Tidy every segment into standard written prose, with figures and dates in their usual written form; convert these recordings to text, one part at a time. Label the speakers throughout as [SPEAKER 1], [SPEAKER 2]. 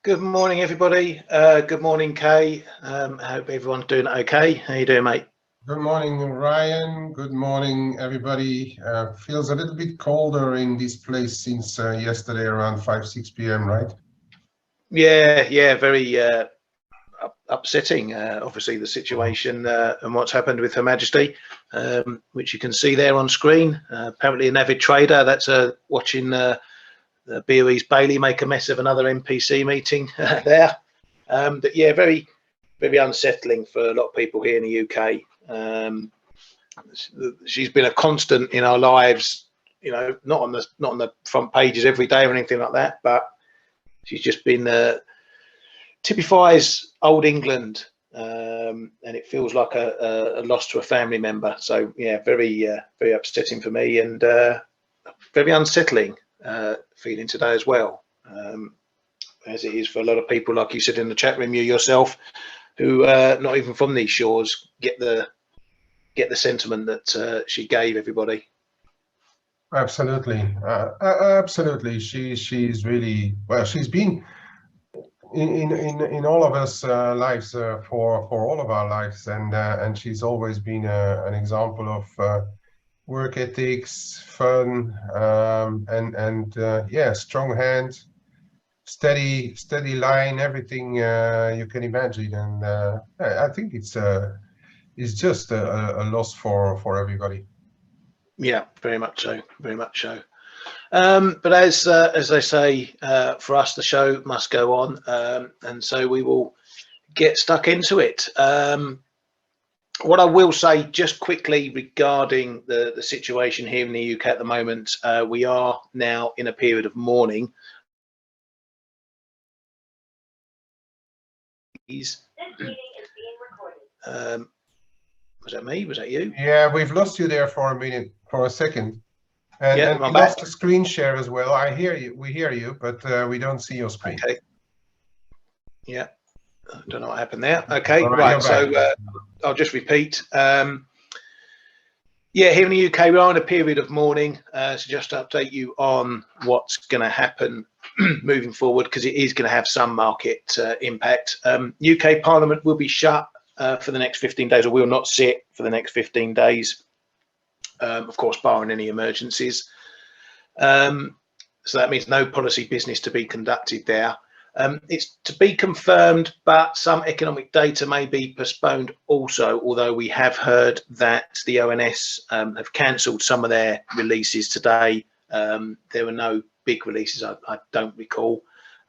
[SPEAKER 1] Good morning, everybody. Good morning, Kay. I hope everyone's doing okay. How you doing, mate?
[SPEAKER 2] Good morning, Ryan. Good morning, everybody. Feels a little bit colder in this place since yesterday around 5-6 p.m., right?
[SPEAKER 1] Yeah, very upsetting, obviously, the situation and what's happened with Her Majesty, which you can see there on screen. Apparently an avid trader that's watching the BOE's Bailey make a mess of another MPC meeting there. But yeah, very, very unsettling for a lot of people here in the UK. She's been a constant in our lives, you know, not on the front pages every day or anything like that, but she's just been typifies old England, and it feels like a loss to a family member. So yeah, very very upsetting for me, and very unsettling feeling today as well, as it is for a lot of people, like you said in the chat room, you yourself, who not even from these shores get the sentiment that she gave everybody.
[SPEAKER 2] Absolutely, absolutely. She's really, well, she's been in all of us lives for all of our lives, and she's always been an example of work ethics, fun, and yeah, strong hand, steady line, everything you can imagine. And I think it's just a loss for everybody.
[SPEAKER 1] Yeah, very much so, very much so. But as they say, for us, the show must go on, and so we will get stuck into it. What I will say just quickly regarding the situation here in the UK at the moment, we are now in a period of mourning. Was that me? Was that you?
[SPEAKER 2] Yeah, we've lost you there for a minute, for a second. And,
[SPEAKER 1] yeah,
[SPEAKER 2] and we lost the screen share as well. I hear you, we hear you, but we don't see your screen.
[SPEAKER 1] Okay. Yeah, I don't know what happened there. Okay, right. So I'll just repeat. Yeah, here in the UK, we are in a period of mourning. So just to update you on what's going to happen moving forward, because it is going to have some market impact. UK Parliament will be shut for the next 15 days, or will not sit for the next 15 days. Of course, barring any emergencies. So that means no policy business to be conducted there. It's to be confirmed, but some economic data may be postponed also, although we have heard that the ONS have cancelled some of their releases today. There were no big releases, I don't recall.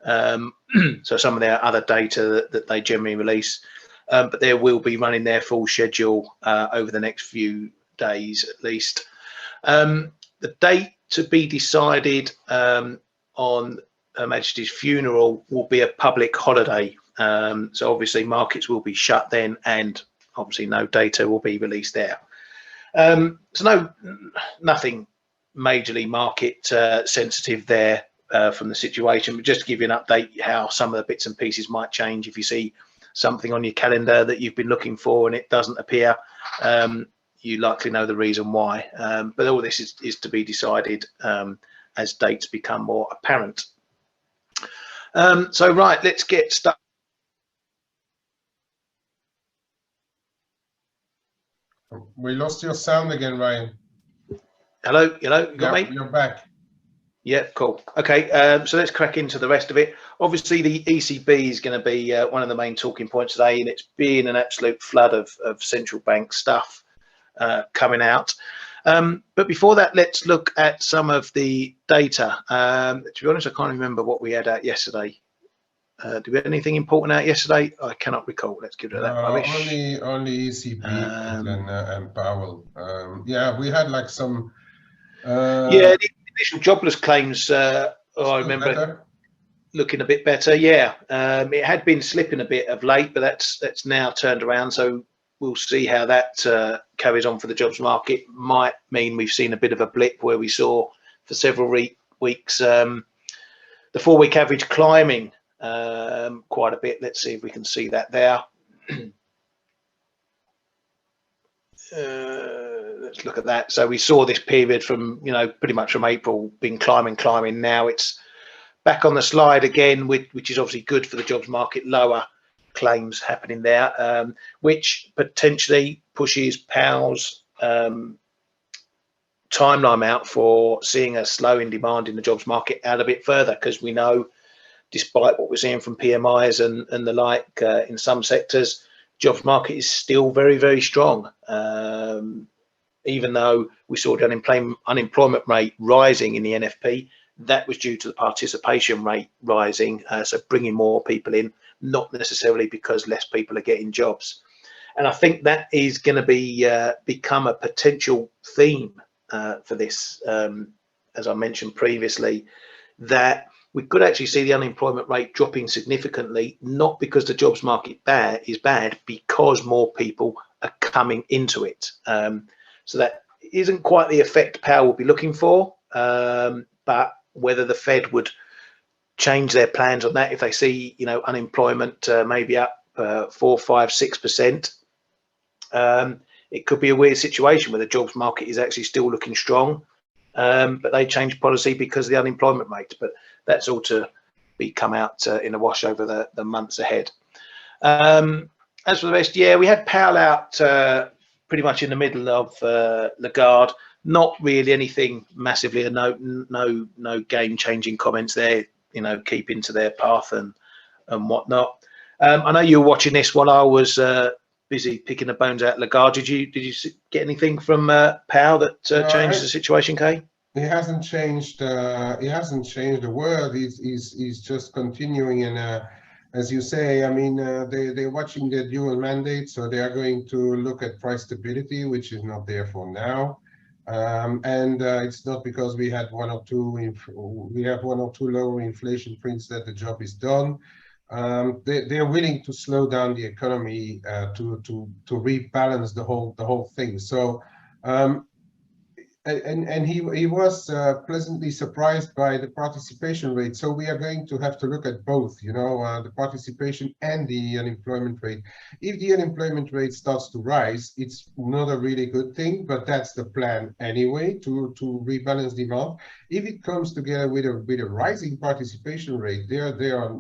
[SPEAKER 1] So some of their other data that they generally release, but they will be running their full schedule over the next few days at least. The date to be decided on Her Majesty's funeral will be a public holiday, so obviously markets will be shut then, and obviously no data will be released there. So nothing majorly market sensitive there from the situation, but just to give you an update how some of the bits and pieces might change. If you see something on your calendar that you've been looking for and it doesn't appear, you likely know the reason why, but all this is to be decided as dates become more apparent. So right, let's get started.
[SPEAKER 2] We lost your sound again, Ryan.
[SPEAKER 1] Hello, you got me?
[SPEAKER 2] You're back.
[SPEAKER 1] Yeah, cool. Okay, so let's crack into the rest of it. Obviously, the ECB is going to be one of the main talking points today, and it's been an absolute flood of central bank stuff coming out. But before that, let's look at some of the data. To be honest, I can't remember what we had out yesterday. Did we have anything important out yesterday? I cannot recall. Let's give it that.
[SPEAKER 2] Only ECB and Powell. Yeah, we had like some.
[SPEAKER 1] Yeah, the initial jobless claims. I remember looking a bit better. Yeah, it had been slipping a bit of late, but that's now turned around. So we'll see how that carries on for the jobs market. Might mean we've seen a bit of a blip where we saw for several weeks the 4-week average climbing quite a bit. Let's see if we can see that there. Let's look at that. So we saw this period from, pretty much from April, been climbing. Now it's back on the slide again, which is obviously good for the jobs market, lower claims happening there, which potentially pushes Powell's timeline out for seeing a slow in demand in the jobs market out a bit further, because we know, despite what we're seeing from PMIs and the like in some sectors, jobs market is still very, very strong. Even though we saw the unemployment rate rising in the NFP, that was due to the participation rate rising, so bringing more people in, not necessarily because less people are getting jobs. And I think that is going to be become a potential theme for this, as I mentioned previously, that we could actually see the unemployment rate dropping significantly, not because the jobs market is bad, because more people are coming into it. So that isn't quite the effect Powell will be looking for, but whether the Fed would change their plans on that if they see, you know, unemployment maybe up 4%, 5%, 6%, it could be a weird situation where the jobs market is actually still looking strong, but they change policy because of the unemployment rate. But that's all to be come out in a wash over the months ahead. As for the rest, yeah, we had Powell out pretty much in the middle of Lagarde. Not really anything massively, no game-changing comments there. You know, keeping to their path and whatnot. I know you were watching this while I was busy picking the bones out of Lagarde. Did you get anything from Powell that changes the situation, Kay?
[SPEAKER 2] He hasn't changed. He hasn't changed a word. He's just continuing. And as you say, I mean, they're watching the dual mandate, so they are going to look at price stability, which is not there for now. And it's not because we had one or two lower inflation prints that the job is done. They're willing to slow down the economy to rebalance the whole thing. So and he was pleasantly surprised by the participation rate. So we are going to have to look at both, you know, the participation and the unemployment rate. If the unemployment rate starts to rise, it's not a really good thing, but that's the plan anyway, to rebalance demand. If it comes together with a rising participation rate, they are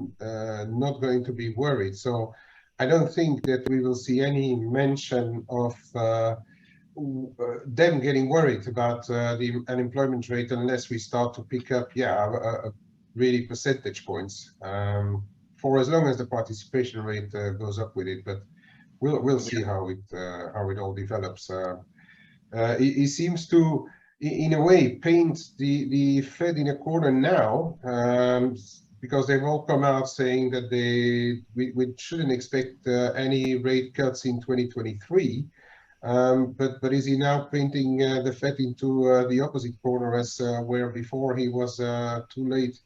[SPEAKER 2] not going to be worried. So I don't think that we will see any mention of them getting worried about the unemployment rate unless we start to pick up, really percentage points for as long as the participation rate goes up with it. But we'll see how it all develops. He seems to, in a way, paint the Fed in a corner now, because they've all come out saying that we shouldn't expect any rate cuts in 2023. But is he now painting the Fed into the opposite corner, as where before he was too late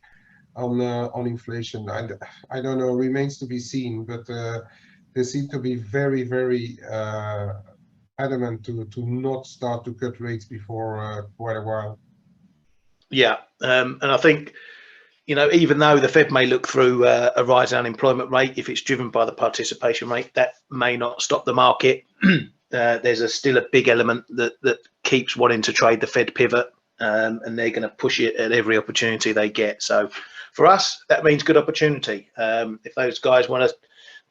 [SPEAKER 2] on inflation? I don't know, remains to be seen, but they seem to be very, very adamant to not start to cut rates before quite a while. Yeah,
[SPEAKER 1] and I think, you know, even though the Fed may look through a rise in unemployment rate, if it's driven by the participation rate, that may not stop the market. There's still a big element that keeps wanting to trade the Fed pivot, and they're going to push it at every opportunity they get. So for us, that means good opportunity. If those guys want to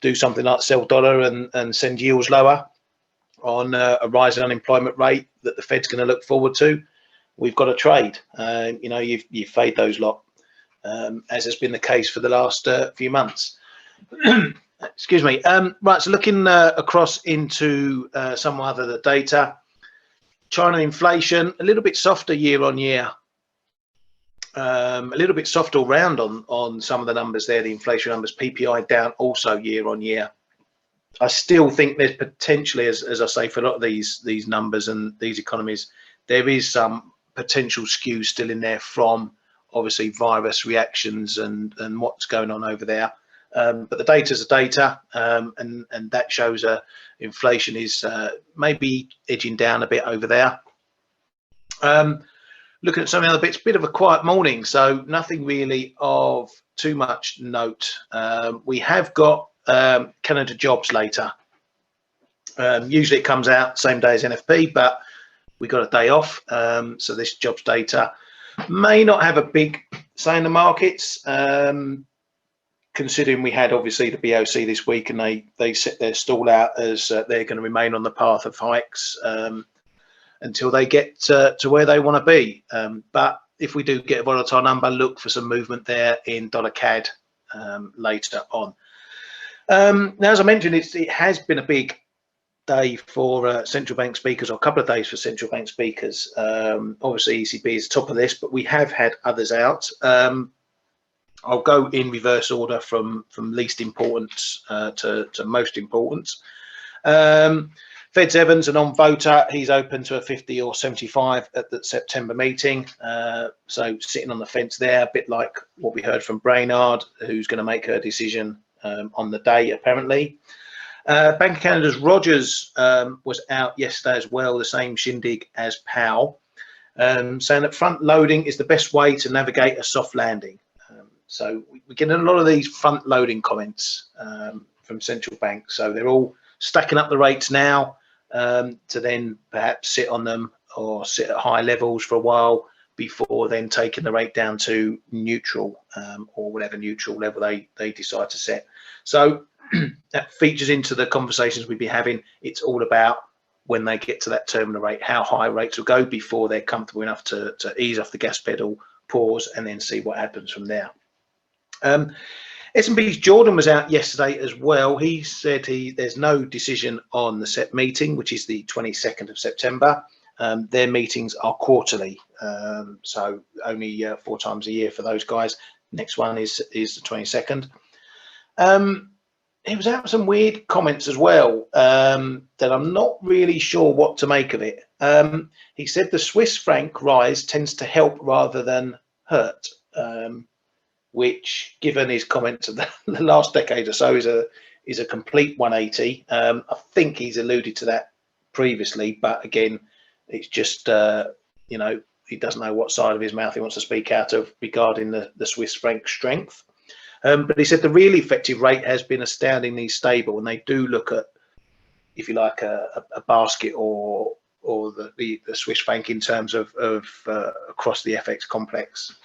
[SPEAKER 1] do something like sell dollar and send yields lower on a rise in unemployment rate that the Fed's going to look forward to, we've got to trade. You know, you fade those lot, as has been the case for the last few months. Excuse me. Right, so looking across into some other data, China inflation a little bit softer year on year, a little bit soft all round on some of the numbers there. The inflation numbers, PPI down also year on year. I still think there's potentially, as I say, for a lot of these numbers and these economies, there is some potential skew still in there from obviously virus reactions and what's going on over there. But the data is the data, and that shows inflation is maybe edging down a bit over there. Looking at some of the other bits, bit of a quiet morning, so nothing really of too much note. We have got Canada jobs later. Usually it comes out same day as NFP, but we got a day off, so this jobs data may not have a big say in the markets, considering we had obviously the BOC this week, and they set their stall out as they're going to remain on the path of hikes until they get to where they want to be. But if we do get a volatile number, look for some movement there in dollar CAD later on. Now, as I mentioned, it has been a big day for central bank speakers, or a couple of days for central bank speakers. Obviously, ECB is top of this, but we have had others out. I'll go in reverse order from least importance to most importance. Fed's Evans, a non-voter, he's open to a 50 or 75 at the September meeting. So sitting on the fence there, a bit like what we heard from Brainard, who's going to make her decision on the day, apparently. Bank of Canada's Rogers was out yesterday as well, the same shindig as Powell, saying that front loading is the best way to navigate a soft landing. So we're getting a lot of these front loading comments from central banks. So they're all stacking up the rates now to then perhaps sit on them or sit at high levels for a while before then taking the rate down to neutral or whatever neutral level they decide to set. So that features into the conversations we'd be having. It's all about when they get to that terminal rate, how high rates will go before they're comfortable enough to ease off the gas pedal, pause, and then see what happens from there. S&P's Jordan was out yesterday as well. He said there's no decision on the SEP meeting, which is the 22nd of September. Their meetings are quarterly, so only 4 times a year for those guys. Next one is the 22nd. He was out with some weird comments as well that I'm not really sure what to make of it. He said the Swiss franc rise tends to help rather than hurt, which, given his comments of the last decade or so, is a complete 180. I think he's alluded to that previously, but again, it's just you know, he doesn't know what side of his mouth he wants to speak out of regarding the Swiss franc strength. But he said the really effective rate has been astoundingly stable, and they do look at, if you like, a basket or the Swiss franc in terms of across the FX complex.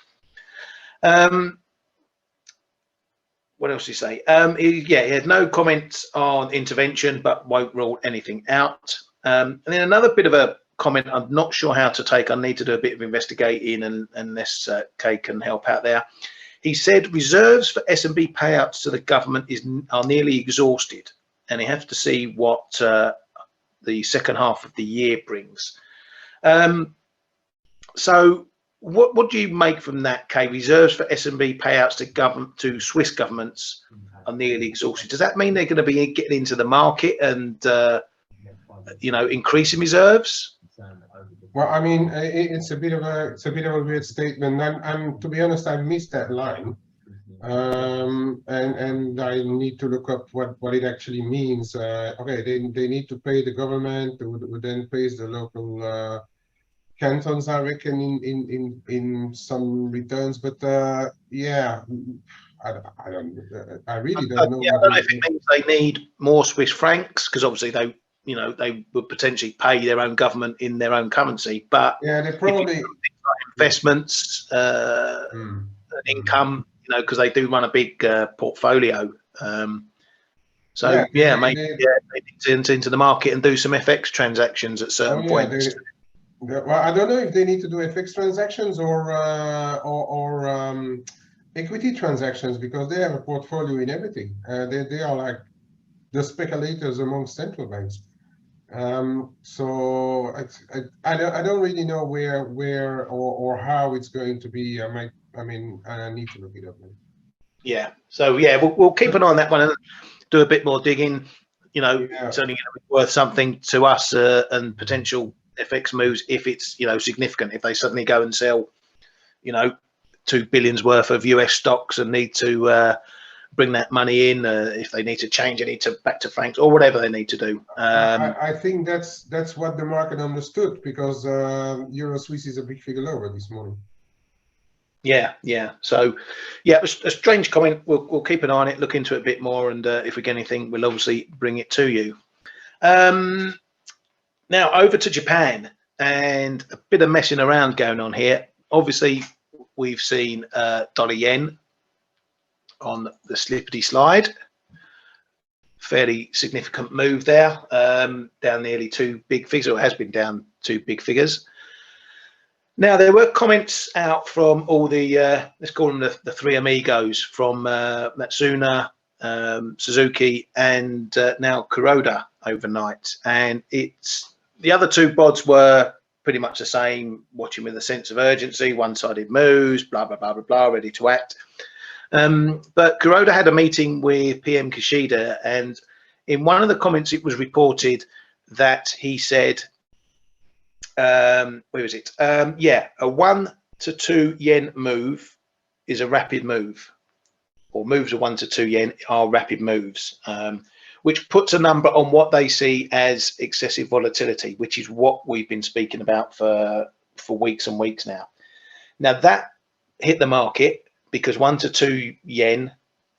[SPEAKER 1] What else did he say? He had no comments on intervention, but won't rule anything out. And then another bit of a comment I'm not sure how to take. I need to do a bit of investigating, and unless Kay can help out there. He said reserves for S&B payouts to the government are nearly exhausted, and he has to see what the second half of the year brings. So what do you make from that, Kay? Reserves for S&B payouts to Swiss governments are nearly exhausted. Does that mean they're going to be getting into the market and you know, increasing reserves?
[SPEAKER 2] Well, I mean, it's a bit of a weird statement. I'm to be honest, I missed that line, and I need to look up what it actually means. Okay, they need to pay the government, who then pays the local cantons, I reckon, in some returns. But yeah, I really don't know.
[SPEAKER 1] Yeah, I don't know if it means they need more Swiss francs, because obviously they would potentially pay their own government in their own currency, but
[SPEAKER 2] yeah, they probably
[SPEAKER 1] investments, income, you know, because they do run a big portfolio. So yeah, maybe they need to enter into the market and do some FX transactions at certain points.
[SPEAKER 2] Well, I don't know if they need to do FX transactions or equity transactions, because they have a portfolio in everything. They are like the speculators among central banks. So I don't really know where or how it's going to be. I need to look it up.
[SPEAKER 1] Yeah. So yeah, we'll keep an eye on that one and do a bit more digging. You know, it's only going to be worth something to us and potential FX moves if it's, you know, significant. If they suddenly go and sell, you know, $2 billion worth of US stocks and need to bring that money in, if they need to change it back to francs or whatever they need to do.
[SPEAKER 2] I think that's what the market understood, because Euro Swiss is a big figure lower this morning.
[SPEAKER 1] Yeah. So yeah, a strange comment. We'll keep an eye on it, look into it a bit more, and if we get anything, we'll obviously bring it to you. Now over to Japan, and a bit of messing around going on here. Obviously, we've seen dollar yen on the slippity slide. Fairly significant move there, down nearly 2 big figures, or it has been down 2 big figures. Now, there were comments out from all the, let's call them the 3 amigos, from Matsuna, Suzuki, and now Kuroda overnight. And it's the other 2 bods were pretty much the same, watching with a sense of urgency, one-sided moves, blah, blah, blah, blah, blah, ready to act. But Kuroda had a meeting with PM Kishida, and in one of the comments it was reported that he said, where was it? Yeah, a 1 to 2 yen move is a rapid move, or moves of 1 to 2 yen are rapid moves, which puts a number on what they see as excessive volatility, which is what we've been speaking about for weeks and weeks now. Now that hit the market, because 1 to 2 yen,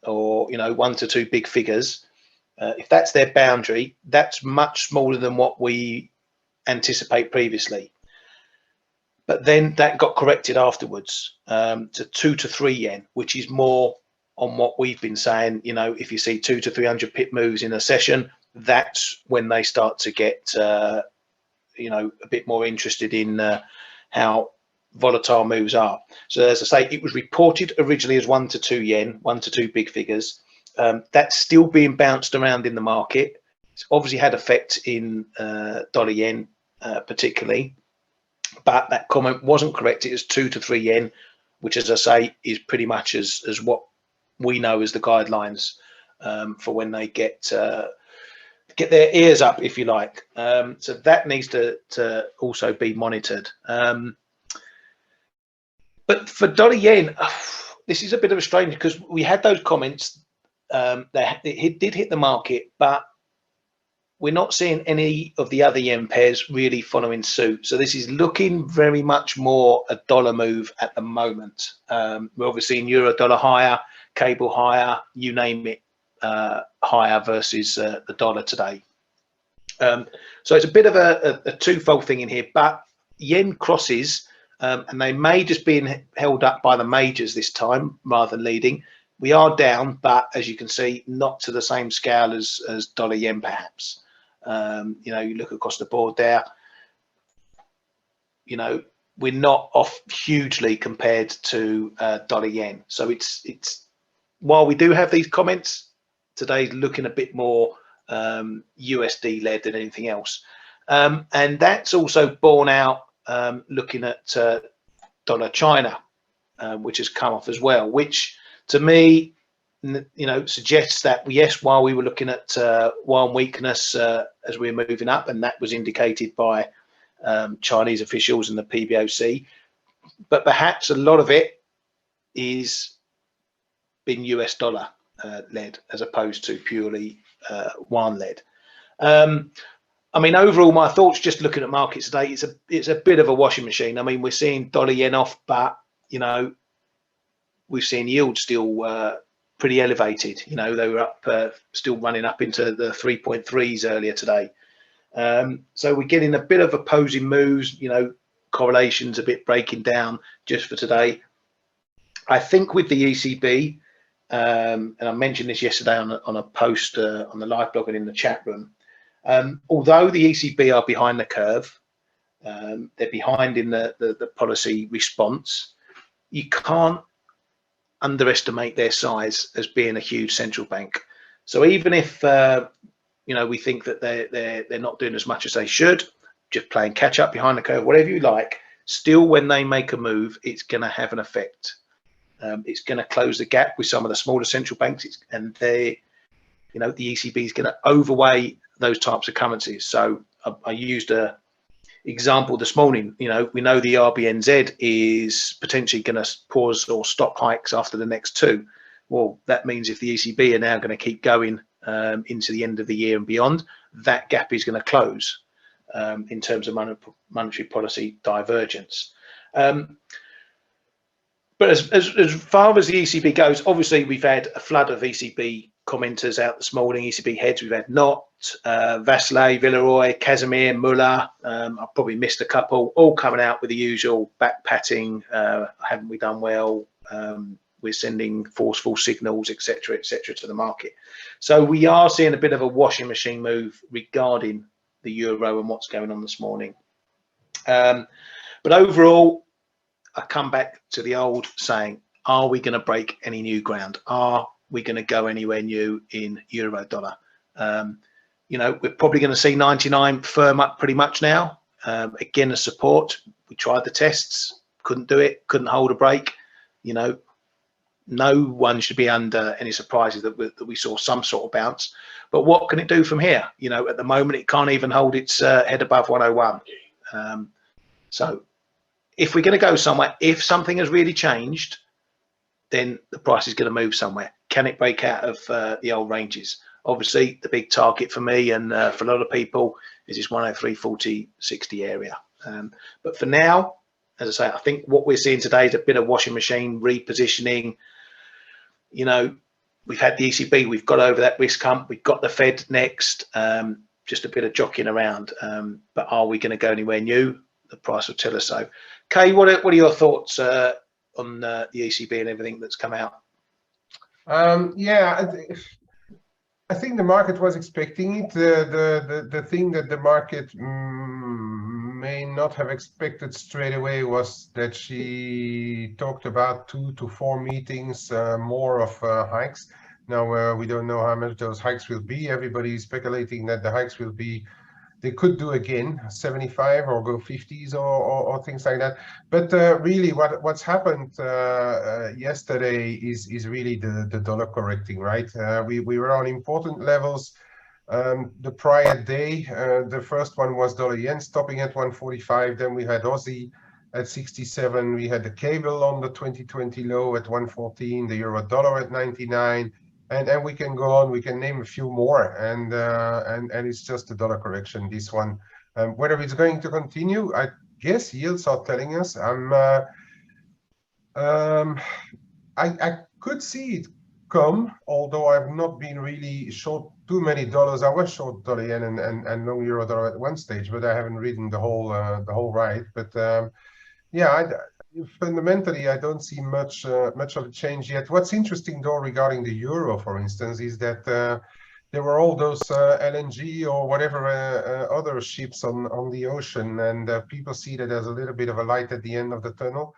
[SPEAKER 1] or 1 to 2 big figures, if that's their boundary, that's much smaller than what we anticipate previously. But then that got corrected afterwards to 2 to 3 yen, which is more on what we've been saying. If you see 200 to 300 pip moves in a session, that's when they start to get a bit more interested in how volatile moves are. So as I say, it was reported originally as 1 to 2 yen, 1 to 2 big figures. That's still being bounced around in the market. It's obviously had effect in dollar yen particularly, but that comment wasn't correct. It was 2 to 3 yen, which, as I say, is pretty much as what we know as the guidelines for when they get their ears up, if you like. So that needs to also be monitored. But for dollar yen, this is a bit of a strange, because we had those comments that it did hit the market, but we're not seeing any of the other yen pairs really following suit. So this is looking very much more a dollar move at the moment. We're obviously in euro dollar higher, cable higher, you name it, higher versus the dollar today. So it's a bit of a twofold thing in here, but yen crosses, and they may just be held up by the majors this time rather than leading. We are down, but as you can see, not to the same scale as dollar yen perhaps. You look across the board there, we're not off hugely compared to dollar yen. So it's while we do have these comments, today's looking a bit more USD led than anything else. And that's also borne out looking at dollar China, which has come off as well, which to me, suggests that, yes, while we were looking at one weakness as we were moving up, and that was indicated by Chinese officials and the PBOC, but perhaps a lot of it is been US dollar led as opposed to purely yuan led. I mean, overall, my thoughts just looking at markets today, it's a bit of a washing machine. I mean, we're seeing dollar yen off, but we've seen yields still pretty elevated. They were up, still running up into the 3.3s earlier today. So we're getting a bit of opposing moves, correlations a bit breaking down just for today. I think with the ECB, and I mentioned this yesterday on a post on the live blog and in the chat room, although the ECB are behind the curve, they're behind in the policy response, you can't underestimate their size as being a huge central bank. So even if we think that they're not doing as much as they should, just playing catch up behind the curve, whatever you like, still when they make a move, it's going to have an effect. It's going to close the gap with some of the smaller central banks, and the ECB is going to overweigh those types of currencies. So I used a example this morning. We know the RBNZ is potentially going to pause or stop hikes after the next 2. Well, that means if the ECB are now going to keep going into the end of the year and beyond, that gap is going to close in terms of monetary policy divergence. But as far as the ECB goes, obviously we've had a flood of ECB commenters out this morning, ECB heads. We've had Knott, Vasselay, Villeroy, Casimir, Muller. I've probably missed a couple, all coming out with the usual back patting. Haven't we done well? We're sending forceful signals, etc., to the market. So we are seeing a bit of a washing machine move regarding the euro and what's going on this morning. But overall, I come back to the old saying, are we going to break any new ground? Are we going to go anywhere new in euro dollar? You know, we're probably going to see 99 firm up pretty much now. Again, a support. We tried the tests, couldn't do it, couldn't hold a break. You know, no one should be under any surprises that we saw some sort of bounce. But what can it do from here? You know, at the moment, it can't even hold its head above 101. So if we're going to go somewhere, if something has really changed, then the price is going to move somewhere. Can it break out of the old ranges? Obviously, the big target for me and for a lot of people is this 103.40.60 area. But for now, as I say, I think what we're seeing today is a bit of washing machine repositioning. You know, we've had the ECB, we've got over that risk hump, we've got the Fed next, just a bit of jockeying around. But are we going to go anywhere new? The price will tell us so. Kay, what are your thoughts on the ECB and everything that's come out?
[SPEAKER 2] Yeah, I think the market was expecting it. The thing that the market may not have expected straight away was that she talked about 2 to 4 meetings more of hikes. Now we don't know how much those hikes will be. Everybody is speculating that the hikes will be, they could do again 75 or go 50s or things like that. But really what's happened yesterday is really the dollar correcting, right? We were on important levels the prior day. The first one was dollar yen stopping at 145. Then we had Aussie at 67. We had the cable on the 2020 low at 114, the euro dollar at 99. And we can go on, we can name a few more, and it's just a dollar correction, this one. Whether it's going to continue, I guess yields are telling us. I could see it come, although I've not been really short too many dollars. I was short dollar yen and long euro dollar at one stage, but I haven't ridden the whole ride. But yeah, fundamentally, I don't see much of a change yet. What's interesting, though, regarding the euro, for instance, is that there were all those LNG or whatever other ships on the ocean, and people see that there's a little bit of a light at the end of the tunnel.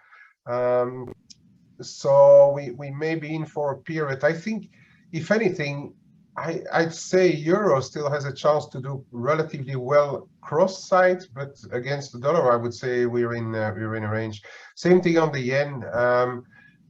[SPEAKER 2] So we may be in for a period. I think, if anything, I'd say euro still has a chance to do relatively well cross-side, but against the dollar, I would say we're in a range. Same thing on the yen.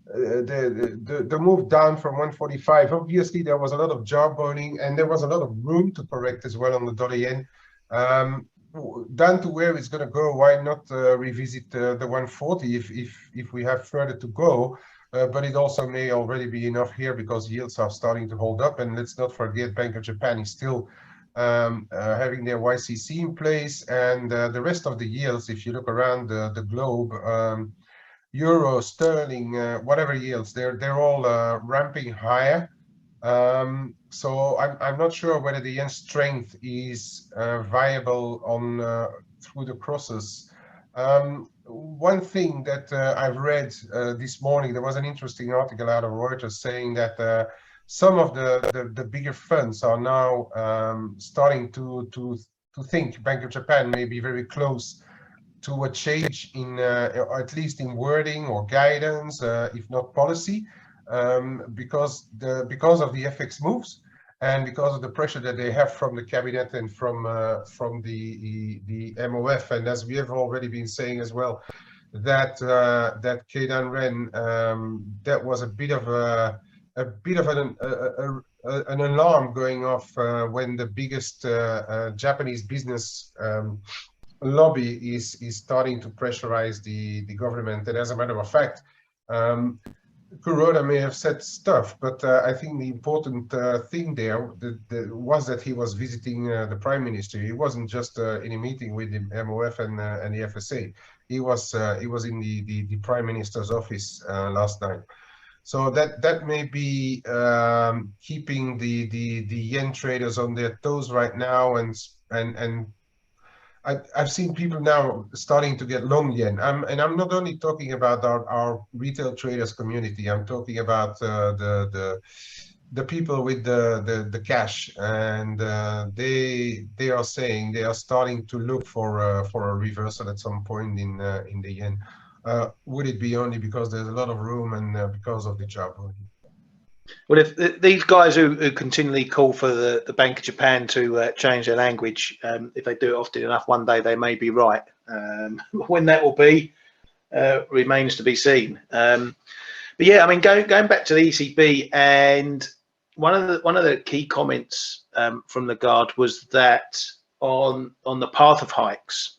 [SPEAKER 2] The move down from 145. Obviously, there was a lot of jawboning, and there was a lot of room to correct as well on the dollar yen. Down to where it's going to go, why not revisit the 140 if we have further to go? But it also may already be enough here because yields are starting to hold up. And let's not forget, Bank of Japan is still having their YCC in place. And the rest of the yields, if you look around the globe, euro, sterling, whatever yields, they're all ramping higher. So I'm not sure whether the yen strength is viable on through the crosses. One thing that I've read this morning, there was an interesting article out of Reuters saying that some of the bigger funds are now starting to think Bank of Japan may be very close to a change in, or at least in wording or guidance, if not policy, because of the FX moves and because of the pressure that they have from the cabinet and from the MOF. And as we have already been saying as well, that Keidan Ren, that was a bit of an alarm going off when the biggest Japanese business lobby is starting to pressurize the government. And as a matter of fact, Kuroda may have said stuff, but I think the important thing there was that he was visiting the Prime Minister. He wasn't just in a meeting with the MOF and the FSA. He was in the Prime Minister's office last night. So that may be keeping the yen traders on their toes right now, and I've seen people now starting to get long yen. And I'm not only talking about our retail traders community. I'm talking about the people with the cash, and they are saying they are starting to look for a reversal at some point in the yen. Would it be only because there's a lot of room and because of the job?
[SPEAKER 1] Well, if these guys who continually call for the Bank of Japan to change their language, if they do it often enough, one day they may be right. When that will be remains to be seen. But yeah, I mean, going back to the ECB, and one of the key comments from the guard was that on the path of hikes.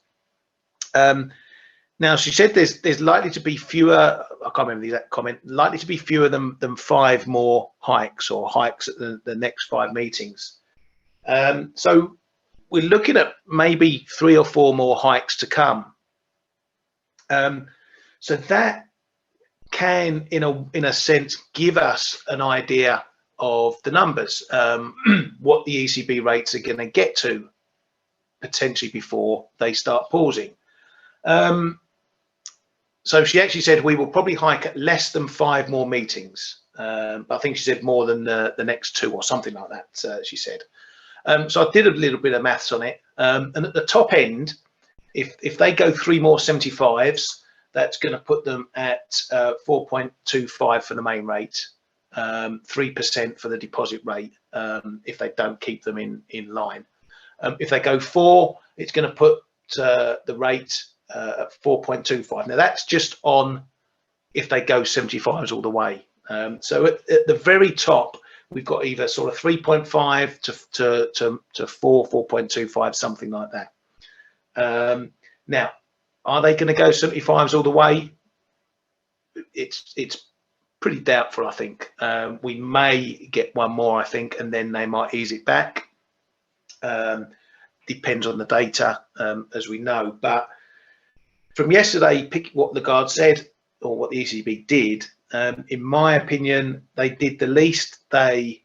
[SPEAKER 1] Now, she said there's likely to be fewer, I can't remember the exact comment, likely to be fewer than 5 more hikes, or hikes at the next 5 meetings. So we're looking at maybe 3 or 4 more hikes to come. So that can, in a sense, give us an idea of the numbers, what the ECB rates are going to get to potentially before they start pausing. So she actually said we will probably hike at less than 5 more meetings. But I think she said more than the next 2 or something like that, she said. So I did a little bit of maths on it. And at the top end, if they go 3 more 75s, that's going to put them at 4.25 for the main rate, 3% for the deposit rate, if they don't keep them in line. If they go 4, it's going to put the rate at 4.25. Now that's just on if they go 75s all the way. So at the very top, we've got either sort of 3.5 to 4.25, something like that. Now, are they going to go 75s all the way? It's pretty doubtful, I think. We may get 1 more, I think, and then they might ease it back. Depends on the data, as we know. But from yesterday, pick what the guard said, or what the ECB did. In my opinion, they did the least they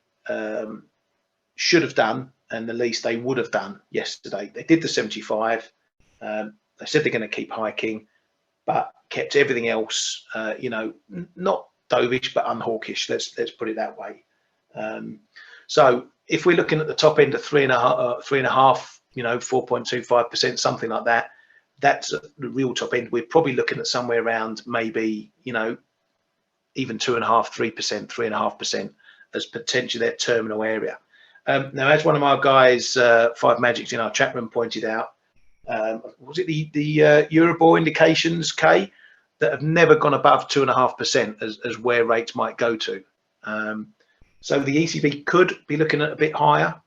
[SPEAKER 1] should have done, and the least they would have done yesterday. They did the 75. They said they're going to keep hiking, but kept everything else, not dovish, but unhawkish. Let's put it that way. So if we're looking at the top end of 3.5, 4.25%, something like that, that's the real top end. We're probably looking at somewhere around maybe, even 2.5%, 3%, 3.5% as potentially their terminal area. Now, as one of my guys, 5 Magics in our chat room, pointed out, was it the Euribor indications, Kay, that have never gone above 2.5% as where rates might go to. So the ECB could be looking at a bit higher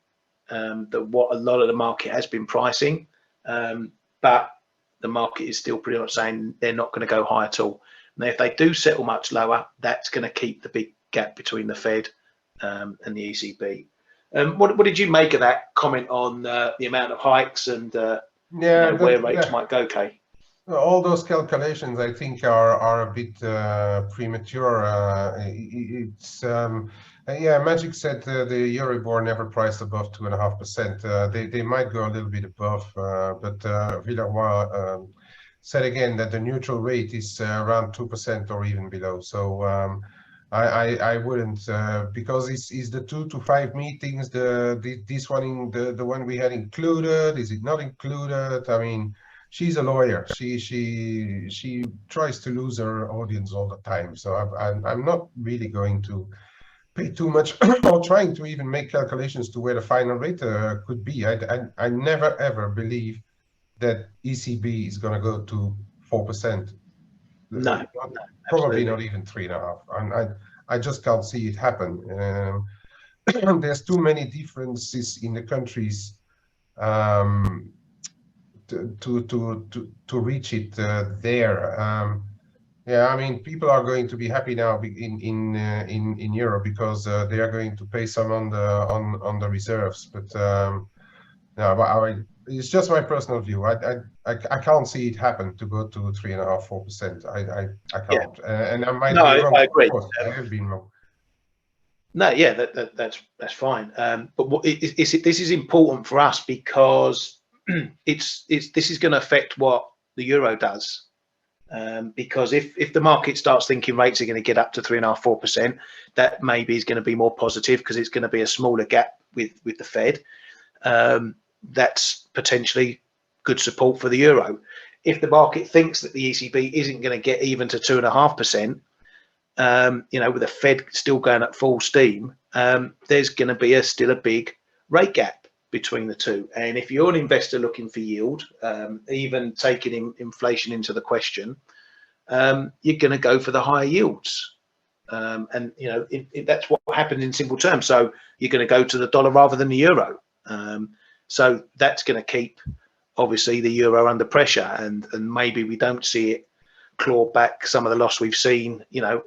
[SPEAKER 1] than what a lot of the market has been pricing, but the market is still pretty much saying they're not going to go high at all. Now, if they do settle much lower, that's going to keep the big gap between the Fed and the ECB. What did you make of that comment on the amount of hikes and where rates might go, Kay?
[SPEAKER 2] All those calculations, I think, are a bit premature. Magic said the Euribor never priced above 2.5%. They might go a little bit above, but Villavois said again that the neutral rate is around 2% or even below. So I wouldn't, because is the 2 to 5 meetings this one the one we had included? Is it not included? I mean, she's a lawyer. She tries to lose her audience all the time. So I'm not really going to pay too much or trying to even make calculations to where the final rate could be. I never ever believe that ECB is going to go to 4%.
[SPEAKER 1] No,
[SPEAKER 2] probably not even 3.5. And I just can't see it happen. There's too many differences in the countries to reach it there. Yeah, I mean, people are going to be happy now in Europe because they are going to pay some on the reserves. But No, but it's just my personal view. I can't see it happen to go to 3.5–4%. I
[SPEAKER 1] Yeah.
[SPEAKER 2] can't, and I might
[SPEAKER 1] No,
[SPEAKER 2] be wrong.
[SPEAKER 1] I
[SPEAKER 2] Of
[SPEAKER 1] agree.
[SPEAKER 2] course, I have been wrong.
[SPEAKER 1] No, yeah, that's fine. But this is important for us because this is going to affect what the euro does. Because if the market starts thinking rates are going to get up to 3.5–4%, that maybe is going to be more positive because it's going to be a smaller gap with the Fed. That's potentially good support for the euro. If the market thinks that the ECB isn't going to get even to 2.5%, with the Fed still going at full steam, there's going to be still a big rate gap between the two. And if you're an investor looking for yield, even taking inflation into the question, you're going to go for the higher yields. And that's what happens in simple terms. So you're going to go to the dollar rather than the euro. So that's going to keep, obviously, the euro under pressure, and maybe we don't see it claw back some of the loss we've seen,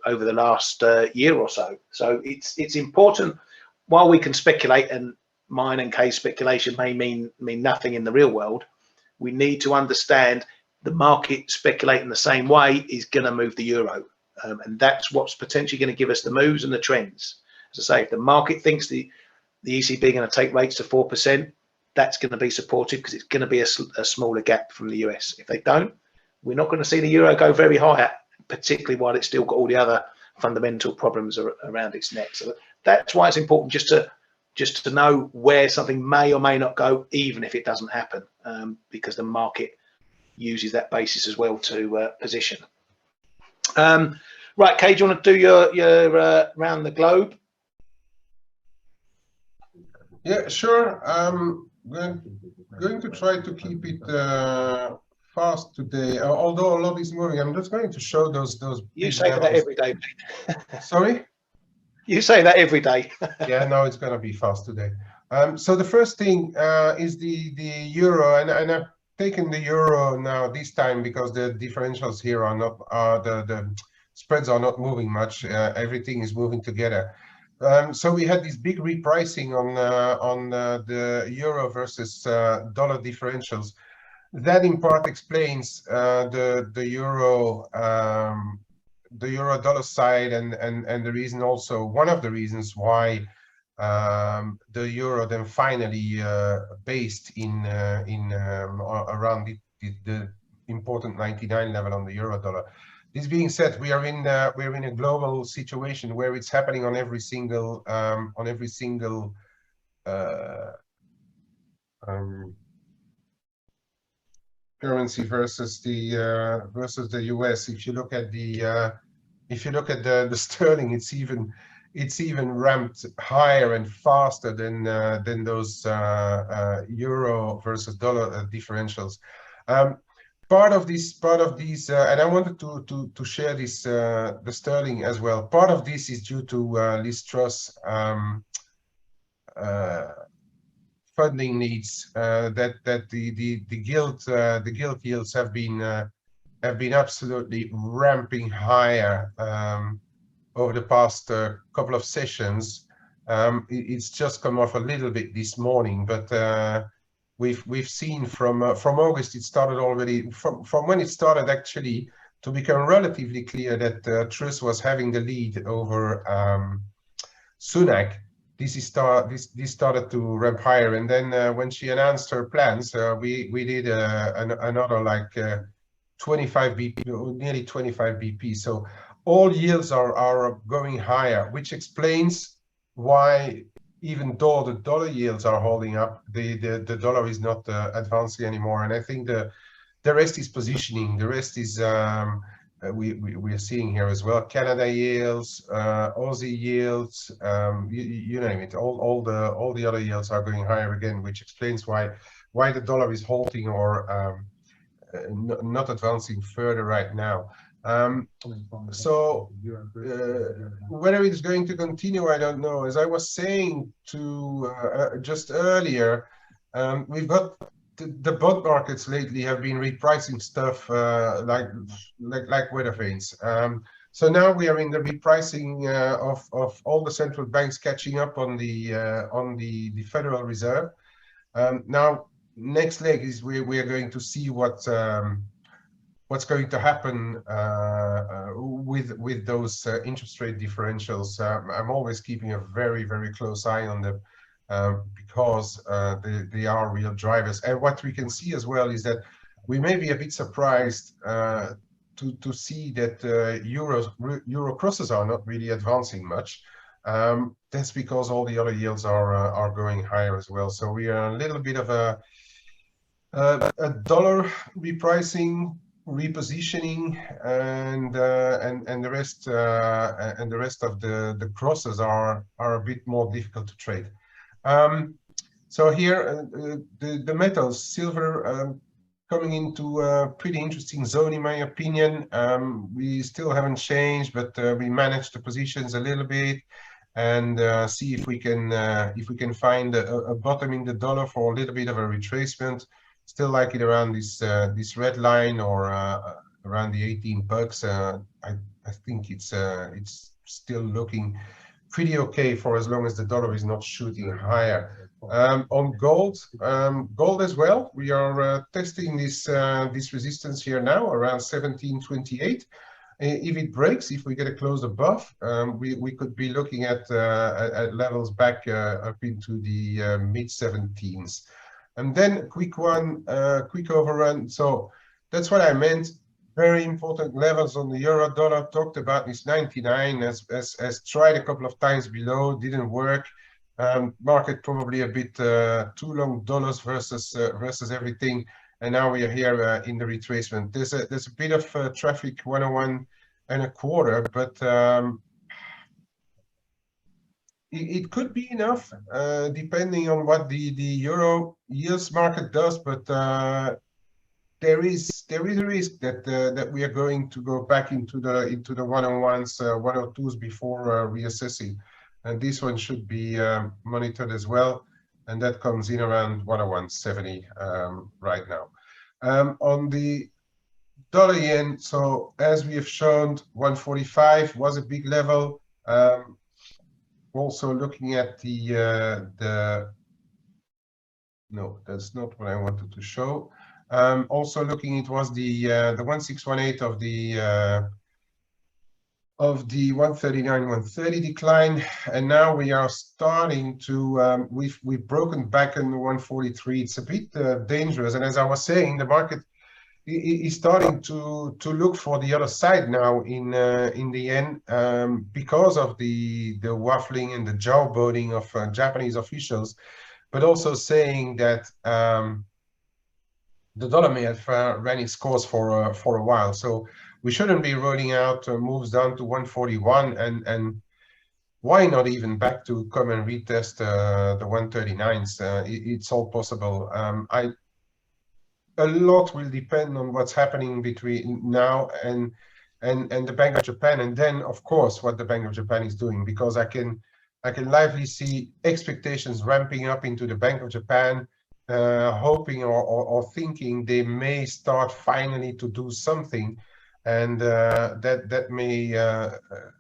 [SPEAKER 1] over the last year or so. So it's important. While we can speculate, and mine and Kay's speculation may mean nothing in the real world, we need to understand the market speculating the same way is going to move the euro, and that's what's potentially going to give us the moves and the trends. As I say, if the market thinks the ECB are going to take rates to 4%, that's going to be supportive because it's going to be a smaller gap from the US. If they don't, we're not going to see the euro go very high, particularly while it's still got all the other fundamental problems around its neck. So that's why it's important just to know where something may or may not go, even if it doesn't happen, because the market uses that basis as well to position. Right, Kay, do you want to do your round the globe?
[SPEAKER 2] Yeah, sure. Going to try to keep it fast today. Although a lot is moving, I'm just going to show those.
[SPEAKER 1] You say that every day.
[SPEAKER 2] Sorry.
[SPEAKER 1] You say that every day.
[SPEAKER 2] Yeah, no, it's going to be fast today. So the first thing is the euro, and I've taken the euro now this time because the differentials here are not the spreads are not moving much. Everything is moving together. So we had this big repricing on the euro versus dollar differentials. That in part explains the euro dollar side, and the reason also, one of the reasons why the euro then finally based in around the important 99 level on the euro dollar. This being said, we're in a global situation where it's happening on every single currency versus the US. If you look at the sterling, it's even ramped higher and faster than those euro versus dollar differentials. Part of these, and I wanted to share this the sterling as well. Part of this is due to Liz Truss funding needs, that the gilt yields have been absolutely ramping higher over the past couple of sessions. It's just come off a little bit this morning, but we've seen from August, it started already from when it started actually to become relatively clear that Truss was having the lead over Sunak. This started to ramp higher, and then when she announced her plans, we did another like 25 BP, nearly 25 BP. So all yields are going higher, which explains why, even though the dollar yields are holding up, the dollar is not advancing anymore. And I think the rest is positioning. The rest is we are seeing here as well. Canada yields, Aussie yields, you name it. All the other yields are going higher again, which explains why the dollar is halting or not advancing further right now. So whether it's going to continue, I don't know. As I was saying to just earlier, we've got the bond markets lately have been repricing stuff like weather vanes. So now we are in the repricing of all the central banks catching up on the Federal Reserve. Now, next leg is we are going to see what's going to happen with those interest rate differentials. I'm always keeping a very close eye on them because they are real drivers. And what we can see as well is that we may be a bit surprised to see that euro crosses are not really advancing much. That's because all the other yields are going higher as well. So we are a little bit of a dollar repricing, repositioning, and the rest of the crosses are a bit more difficult to trade. So here the metals, silver, coming into a pretty interesting zone in my opinion. We still haven't changed, but we managed the positions a little bit and see if we can find a bottom in the dollar for a little bit of a retracement. Still like it around this red line or around the 18 bucks. I think it's still looking pretty okay for as long as the dollar is not shooting higher. On gold, gold as well, we are testing this resistance here now around 1728. If it breaks, if we get a close above, we could be looking at levels back up into the mid 17s. And then quick overrun. So that's what I meant. Very important levels on the euro dollar. Talked about this 99 as tried a couple of times below, didn't work. Market probably a bit too long dollars versus everything. And now we are here in the retracement. There's a bit of traffic 101 and a quarter, but it could be enough depending on what the euro yields market does. But there is a risk that we are going to go back into the 101s, 102s before reassessing. And this one should be monitored as well. And that comes in around 101.70 right now. On the dollar yen, so as we have shown, 145 was a big level. Also looking at no, that's not what I wanted to show. Also looking, it was the 1618 of the 139, 130 decline, and now we are starting to we've broken back in the 143. It's a bit dangerous, and as I was saying, the market is starting to look for the other side now in the yen because of the waffling and the jawboning of Japanese officials, but also saying that the dollar may have ran its course for a while. So we shouldn't be rolling out moves down to 141, and why not even back to come and retest the 139s? It's all possible. A lot will depend on what's happening between now and the Bank of Japan, and then of course what the Bank of Japan is doing, because I can lively see expectations ramping up into the Bank of Japan, hoping or thinking they may start finally to do something, and that may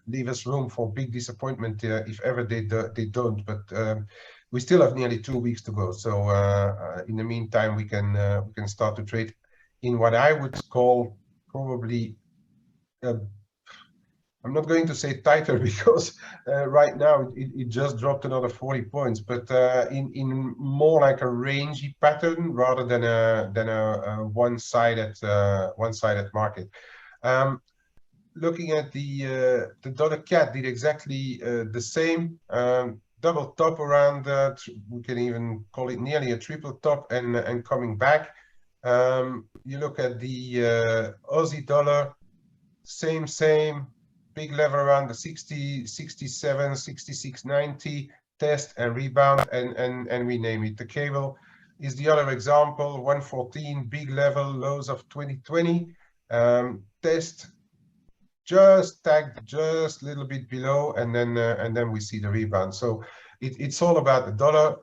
[SPEAKER 2] leave us room for big disappointment if ever they don't. But we still have nearly 2 weeks to go, so in the meantime we can start to trade in what I would call probably I'm not going to say tighter because right now it just dropped another 40 points, but in more like a rangy pattern rather than a one-sided market. Looking at the dollar CAD did exactly the same. Double top around, we can even call it nearly a triple top, and coming back. You look at the Aussie dollar, same, big level around the 60, 67, 66, 90, test and rebound, and we name it. The cable is the other example, 114, big level, lows of 2020, test, just tagged just a little bit below, and then we see the rebound. So it's all about the dollar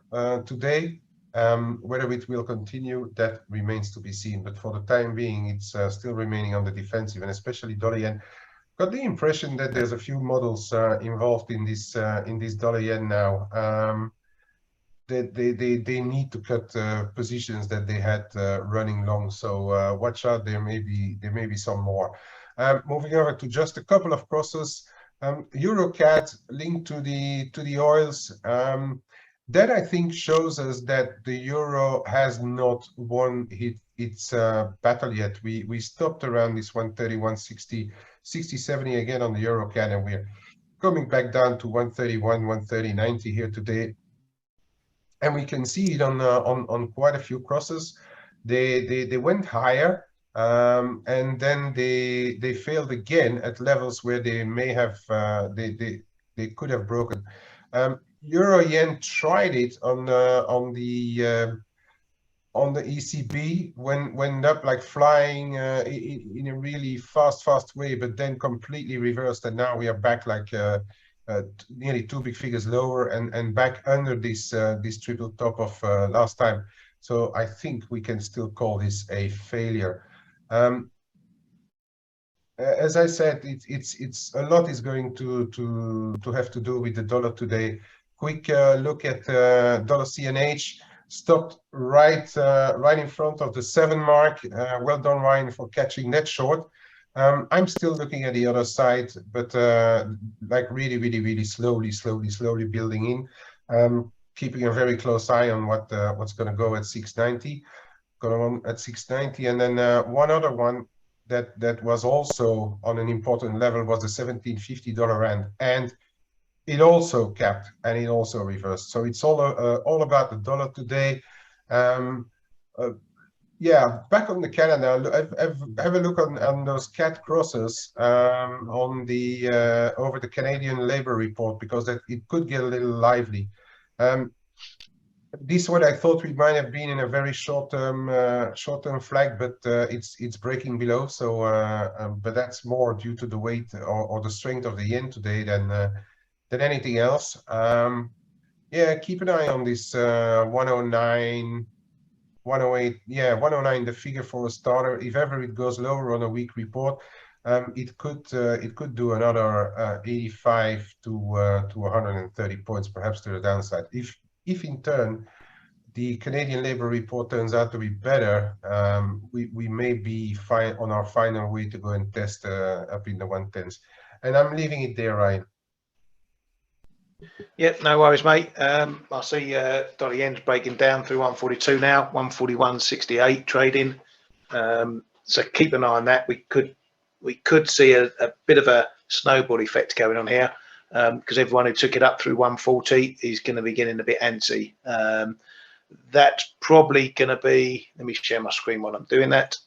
[SPEAKER 2] today. Whether it will continue, that remains to be seen. But for the time being, it's still remaining on the defensive, and especially dollar yen. Got the impression that there's a few models involved in this dollar yen now. they need to cut positions that they had running long. So watch out, there may be some more. Moving over to just a couple of crosses. EuroCAD linked to the oils. That I think shows us that the euro has not won its battle yet. We stopped around this 130, 160, 60, 70 again on the EuroCAD, and we're coming back down to 131, 130, 90 here today. And we can see it on quite a few crosses. They went higher, and then they failed again at levels where they may have they could have broken. Euro yen tried it on the ECB, went up like flying in a really fast way, but then completely reversed, and now we are back like nearly 2 big figures lower and back under this triple top of last time. So I think we can still call this a failure. As I said, it's a lot is going to have to do with the dollar today. Quick look at dollar CNH. Stopped right in front of the 7 mark. Well done, Ryan, for catching that short. I'm still looking at the other side, but like really slowly building in. Keeping a very close eye on what's going to go at 690. Going on at 690, and then one other one that was also on an important level was the $17.50 rand, and it also capped and it also reversed. So it's all about the dollar today. Yeah, back on the CAD now. Have a look on those CAD crosses on the over the Canadian Labour Report, because that it could get a little lively. This one I thought we might have been in a very short-term flag, but it's breaking below. So, but that's more due to the weight or the strength of the yen today than anything else. Yeah, keep an eye on this 109, 108. Yeah, 109, the figure for a starter. If ever it goes lower on a weak report, it could do another 85 to 130 points, perhaps to the downside. If in turn the Canadian Labour Report turns out to be better, we may be fine on our final way to go and test up in the 110s. And I'm leaving it there, Ryan.
[SPEAKER 1] Yep, no worries, mate. I see dollar yen's breaking down through 142 now, 141.68 trading. So keep an eye on that. We could see a bit of a snowball effect going on here, because everyone who took it up through 140 is going to be getting a bit antsy. That's probably going to be. Let me share my screen while I'm doing that.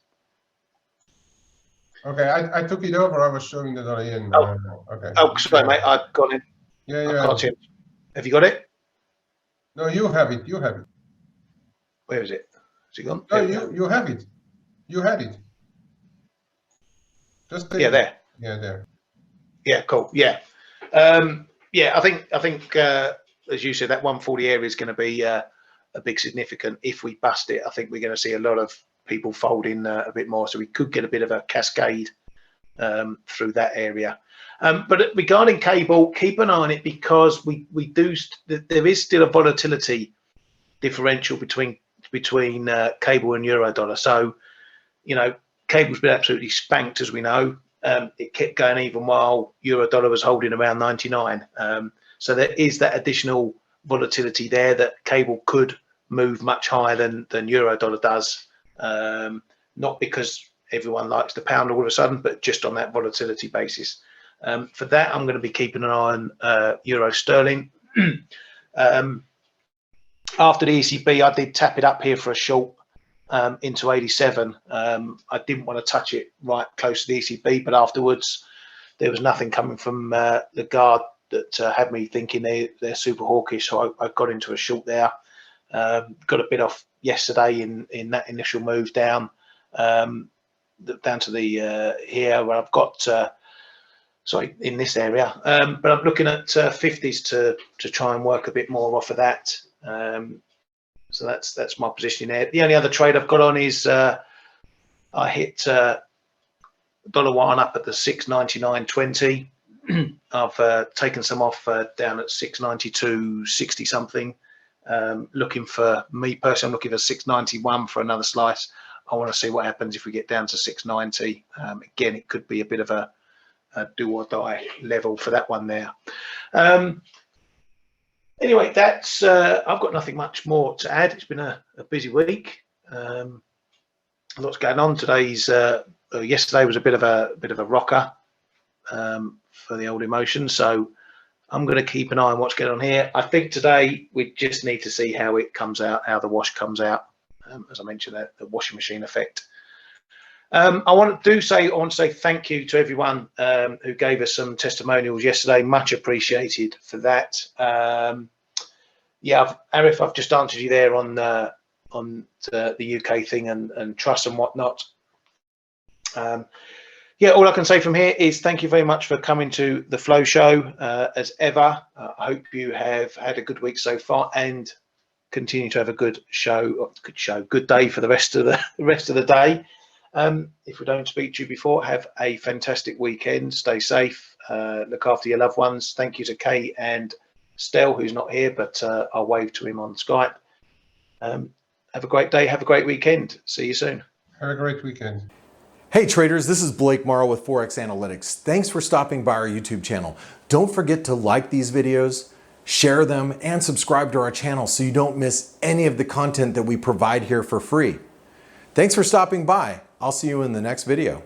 [SPEAKER 2] Okay, I took it over. I was showing the dollar yen. Okay.
[SPEAKER 1] Oh, sorry, mate. I've got it.
[SPEAKER 2] Yeah,
[SPEAKER 1] I can't see it. Have you got it?
[SPEAKER 2] No, you have it. You have it.
[SPEAKER 1] Where is it? Has it gone?
[SPEAKER 2] No, you have it. You had it. Just take
[SPEAKER 1] yeah,
[SPEAKER 2] it.
[SPEAKER 1] there.
[SPEAKER 2] Yeah, there.
[SPEAKER 1] Yeah, cool. Yeah, yeah. I think as you said, that 140 area is going to be a big significant. If we bust it, I think we're going to see a lot of people folding a bit more. So we could get a bit of a cascade through that area. But regarding cable, keep an eye on it, because there is still a volatility differential between cable and euro dollar. So, you know, cable's been absolutely spanked, as we know. It kept going even while euro dollar was holding around 99. So there is that additional volatility there, that cable could move much higher than euro dollar does. Not because everyone likes the pound all of a sudden, but just on that volatility basis. For that, I'm going to be keeping an eye on euro sterling. After the ECB, I did tap it up here for a short into 87. I didn't want to touch it right close to the ECB, but afterwards there was nothing coming from the guard that had me thinking they're super hawkish, so I got into a short there. Got a bit off yesterday in that initial move down to the here where I've got sorry, in this area, but I'm looking at 50s to try and work a bit more off of that. So that's my position there. The only other trade I've got on is I hit $1 up at the 699.20. I've taken some off down at 692.60 something, Looking for me personally, I'm looking for 691 for another slice. I want to see what happens if we get down to 690. Again, it could be a bit of a do or die level for that one there. Anyway, that's I've got nothing much more to add. It's been a busy week. Lots going on. Yesterday was a bit of a rocker for the old emotions. So I'm going to keep an eye on what's going on here. I think today we just need to see how it comes out, how the wash comes out. As I mentioned, the washing machine effect. I want to say thank you to everyone who gave us some testimonials yesterday. Much appreciated for that. Yeah, Arif, I've just answered you there on the UK thing and trust and whatnot. Yeah, all I can say from here is thank you very much for coming to the Flow Show as ever. I hope you have had a good week so far and continue to have a good day for the rest of the day. If we don't speak to you before, have a fantastic weekend. Stay safe. Look after your loved ones. Thank you to Kate and Stel, who's not here, but I'll wave to him on Skype. Have a great day. Have a great weekend. See you soon.
[SPEAKER 2] Have a great weekend.
[SPEAKER 3] Hey traders, this is Blake Morrow with ForexAnalytix. Thanks for stopping by our YouTube channel. Don't forget to like these videos, share them, and subscribe to our channel so you don't miss any of the content that we provide here for free. Thanks for stopping by. I'll see you in the next video.